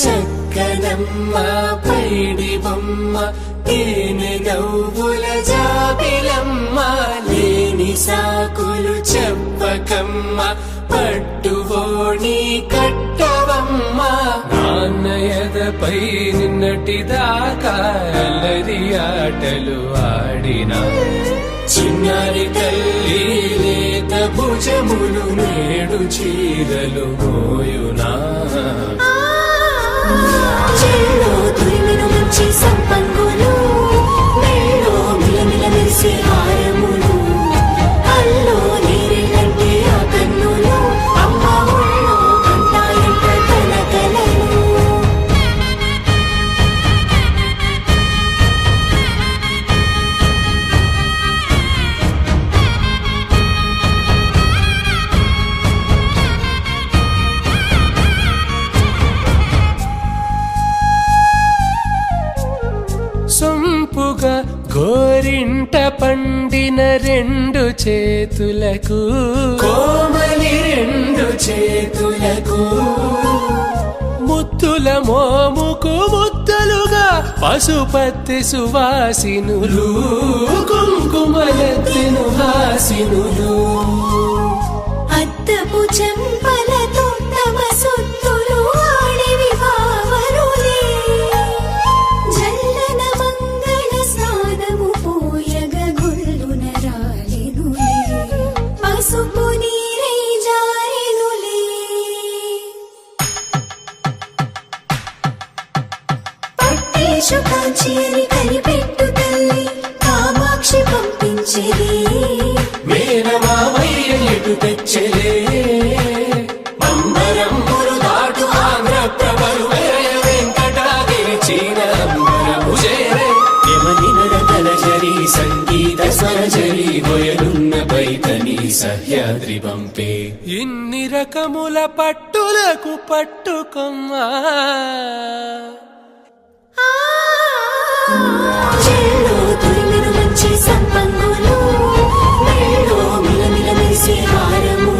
చక్కనమ్మ పైడి బొమ్మ తేనె నవ్వుల జాబిలమ్మ లేని సాకులు చెప్పకమ్మ పట్టువోణి కట్టవమ్మ నాన్నయదపై నిన్నటిదాకా అల్లరి ఆటలు ఆడినా చిన్నారి తల్లి లేత భుజములు నేడు చీరలు మోయునా చెల్లో తురిమిన మంచి సంపంగులు మేలో మిలమిల మెరిసే హారములు అల్లో నీరెళ్ళంటే ఆ కన్నులు అమ్మ ఒళ్ళో కంటాయంట కలకలను సొంపుగా గోరింట పండిన రెండు చేతులకు కోమలి రెండు చేతులకు ముద్దుల మోముకు ముద్దలుగా పశుపతి సువాసినులు కుంకుమలెత్తిను హాసినులు అద్దపు చెంపలతో తమ సొత్తులు ఆడివి భావరులే జల్లన మంగళ స్నానము పోయగ గొల్లున రాలినులే పసుపు నీరై జారినులే పట్టేశు కాంచి అని కనిపెట్టు తల్లి కామాక్షి పంపించేది మేనమామయ్య ఎటు తెచ్చలే అంబరంబులు దాటు ఆంధ్ర ప్రభలు వెంకటాగిరి చీనంబరము చేరే యమని నడకల జరి సంగీత స్వరజరి గొయలున్న బైతని సహ్యాద్రి పంపే ఇన్ని రకముల పట్టులకు పట్టుకొమ్మా చెల్లో తురిమిన మంచి సంపంగులు మేలో మిలమిల మెరిసే హారము